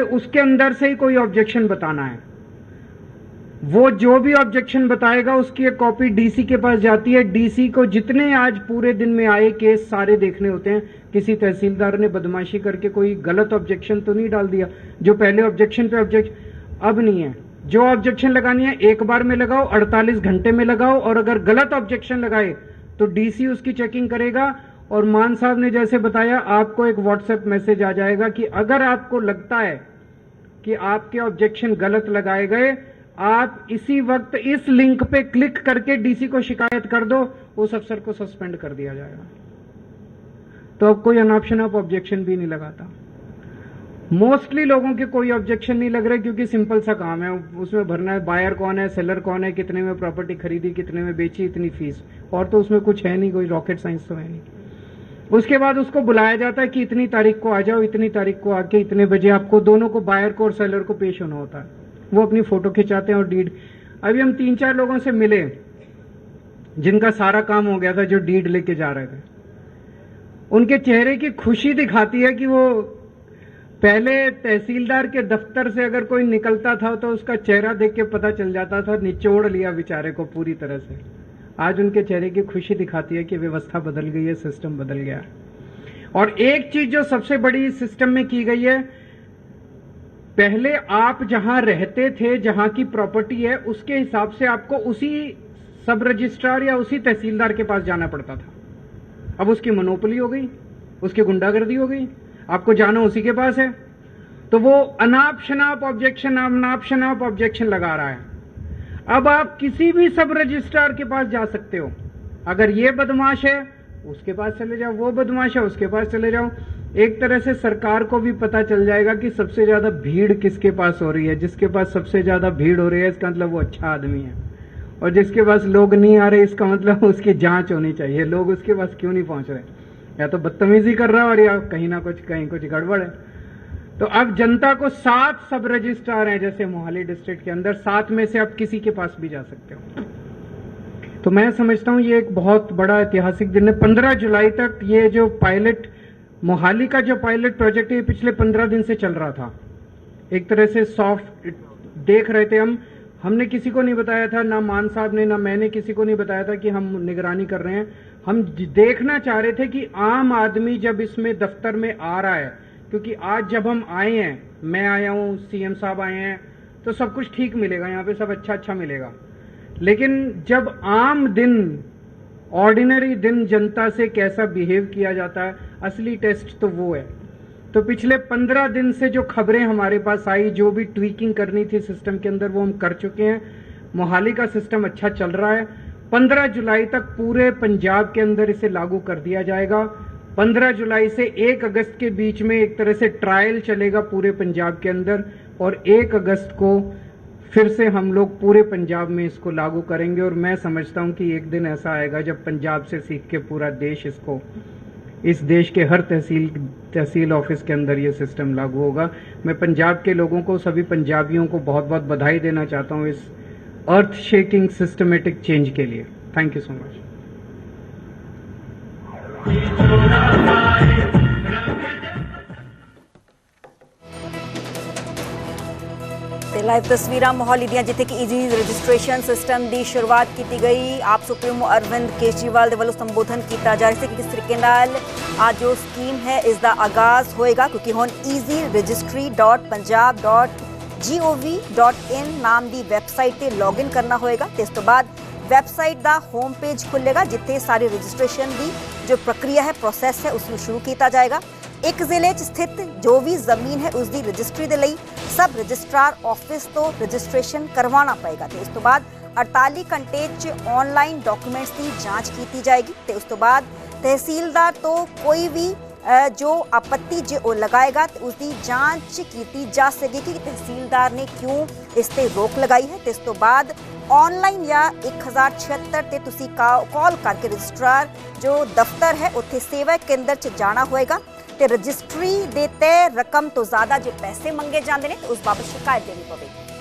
उसके अंदर से ही कोई ऑब्जेक्शन बताना है। वो जो भी ऑब्जेक्शन बताएगा उसकी एक कॉपी डीसी के पास जाती है। डीसी को जितने आज पूरे दिन में आए केस सारे देखने होते हैं। किसी तहसीलदार ने बदमाशी करके कोई गलत ऑब्जेक्शन तो नहीं डाल दिया, जो पहले ऑब्जेक्शन पे ऑब्जेक्शन अब नहीं है। जो ऑब्जेक्शन लगानी है एक बार में लगाओ, 48 घंटे में लगाओ, और अगर गलत ऑब्जेक्शन लगाए तो डीसी उसकी चेकिंग करेगा। और मान साहब ने जैसे बताया, आपको एक व्हाट्सएप मैसेज आ जाएगा कि अगर आपको लगता है कि आपके ऑब्जेक्शन गलत लगाए गए, आप इसी वक्त इस लिंक पे क्लिक करके डीसी को शिकायत कर दो, उस अफसर को सस्पेंड कर दिया जाएगा। तो अब कोई अनाप शनाप ऑब्जेक्शन भी नहीं लगाता। मोस्टली लोगों के कोई ऑब्जेक्शन नहीं लग रहे, क्योंकि सिंपल सा काम है। उसमें भरना है बायर कौन है, सेलर कौन है, कितने में प्रॉपर्टी खरीदी, कितने में बेची, इतनी फीस, और तो उसमें कुछ है नहीं, कोई रॉकेट साइंस तो है नहीं। उसके बाद उसको बुलाया जाता है कि इतनी तारीख को आ जाओ, इतनी तारीख को आके इतने बजे आपको दोनों को, बायर को और सेलर को पेश होना होता है। वो अपनी फोटो खिंचाते हैं और डीड। अभी हम 3-4 लोगों से मिले जिनका सारा काम हो गया था, जो डीड लेके जा रहे थे। उनके चेहरे की खुशी दिखाती है कि वो पहले तहसीलदार के दफ्तर से अगर कोई निकलता था तो उसका चेहरा देख के पता चल जाता था, निचोड़ लिया बेचारे को पूरी तरह से। आज उनके चेहरे की खुशी दिखाती है कि व्यवस्था बदल गई है, सिस्टम बदल गया है। और एक चीज जो सबसे बड़ी सिस्टम में की गई है, पहले आप जहां रहते थे, जहां की प्रॉपर्टी है, उसके हिसाब से आपको उसी सब रजिस्ट्रार या उसी तहसीलदार के पास जाना पड़ता था। अब उसकी मोनोपोली हो गई, उसकी गुंडागर्दी हो गई, आपको जाना उसी के पास है। तो वो अनाप शनाप ऑब्जेक्शन लगा रहा है। अब आप किसी भी सब रजिस्ट्रार के पास जा सकते हो। अगर ये बदमाश है उसके पास चले जाओ, वो बदमाश है उसके पास चले जाओ। एक तरह से सरकार को भी पता चल जाएगा कि सबसे ज्यादा भीड़ किसके पास हो रही है। जिसके पास सबसे ज्यादा भीड़ हो रही है, इसका मतलब वो अच्छा आदमी है, और जिसके पास लोग नहीं आ रहे, इसका मतलब उसकी जांच होनी चाहिए, लोग उसके पास क्यों नहीं पहुंच रहे, या तो बदतमीजी कर रहा है और या कहीं कुछ गड़बड़ है। तो अब जनता को 7 सब रजिस्ट्रार हैं, जैसे मोहाली डिस्ट्रिक्ट के अंदर 7 में से आप किसी के पास भी जा सकते हो। तो मैं समझता हूं ये एक बहुत बड़ा ऐतिहासिक दिन है। 15 जुलाई तक ये जो पायलट, मोहाली का जो पायलट प्रोजेक्ट है, पिछले 15 दिन से चल रहा था। एक तरह से सॉफ्ट देख रहे थे हमने किसी को नहीं बताया था, ना मान साहब ने ना मैंने किसी को नहीं बताया था कि हम निगरानी कर रहे हैं। हम देखना चाह रहे थे कि आम आदमी जब इसमें दफ्तर में आ रहा है, क्योंकि आज जब हम आए हैं, मैं आया हूं, सीएम साहब आए हैं, तो सब कुछ ठीक मिलेगा, यहाँ पे सब अच्छा मिलेगा। लेकिन जब आम दिन, ऑर्डिनरी दिन जनता से कैसा बिहेव किया जाता है, असली टेस्ट तो वो है। तो पिछले 15 दिन से जो खबरें हमारे पास आई, जो भी ट्वीकिंग करनी थी सिस्टम के अंदर, वो हम कर चुके हैं। मोहाली का सिस्टम अच्छा चल रहा है। 15 जुलाई तक पूरे पंजाब के अंदर इसे लागू कर दिया जाएगा। 15 जुलाई से 1 अगस्त के बीच में एक तरह से ट्रायल चलेगा पूरे पंजाब के अंदर, और 1 अगस्त को फिर से हम लोग पूरे पंजाब में इसको लागू करेंगे। और मैं समझता हूं कि एक दिन ऐसा आएगा जब पंजाब से सीख के पूरा देश इसको, इस देश के हर तहसील ऑफिस के अंदर ये सिस्टम लागू होगा। मैं पंजाब के लोगों को, सभी पंजाबियों को बहुत बहुत बधाई देना चाहता हूं इस अर्थ शेकिंग सिस्टमेटिक चेंज के लिए। Thank you so much. Live तस्वीरां मोहाली ਦੀਆਂ ਜਿੱਥੇ ਕਿ ਈਜ਼ੀ ਰਜਿਸਟ੍ਰੇਸ਼ਨ ਸਿਸਟਮ ਦੀ ਸ਼ੁਰੂਆਤ ਕੀਤੀ ਗਈ। ਆਪ ਸੁਪਰੀਮੋ ਅਰਵਿੰਦ ਕੇਜਰੀਵਾਲ ਦੇ ਵੱਲੋਂ ਸੰਬੋਧਨ ਕੀਤਾ ਜਾ ਰਿਹਾ ਸੀ ਕਿ ਕਿਸ ਤਰੀਕੇ ਨਾਲ ਅੱਜ ਜੋ ਸਕੀਮ ਹੈ ਇਸ ਦਾ ਆਗਾਜ਼ ਹੋਏਗਾ, ਕਿਉਂਕਿ ਹੁਣ easyregistry.punjab.gov.in ਨਾਮ ਦੀ ਵੈਬਸਾਈਟ ਤੇ ਲੌਗਇਨ ਕਰਨਾ ਹੋਏਗਾ ਤੇ ਇਸ ਤੋਂ ਬਾਅਦ ਵੈਬਸਾਈਟ ਦਾ ਹੋਮ ਪੇਜ ਖੁੱਲੇਗਾ, ਜਿੱਥੇ ਸਾਰੀ ਰਜਿਸਟ੍ਰੇਸ਼ਨ ਦੀ ਜੋ ਪ੍ਰਕਿਰਿਆ ਹੈ, ਪ੍ਰੋਸੈਸ ਹੈ, ਉਸ ਨੂੰ ਸ਼ੁਰੂ ਕੀਤਾ ਜਾਏਗਾ। एक जिले स्थित जो भी जमीन है उसकी रजिस्ट्री के लिए सब रजिस्ट्रार ऑफिस तो रजिस्ट्रेशन करवाना पएगा। तो इस तो बाद 48 घंटे ऑनलाइन डॉक्यूमेंट्स की जांच की जाएगी। तो उस तो बाद तहसीलदार तो कोई भी जो आपत्ति जो लगाएगा तो उसकी जांच की जा सकेगी कि तहसीलदार ने क्यों इस पर रोक लगाई है। तो इस तो बाद ऑनलाइन या 1076 ते तुसी कॉल करके रजिस्ट्रार जो दफ्तर है उत्थे सेवा केंद्र च जाना होएगा। तो रजिस्ट्री दे तय रकम तो ज़्यादा जो पैसे मंगे जाते हैं तो उस बाबत शिकायत देनी पड़ेगी।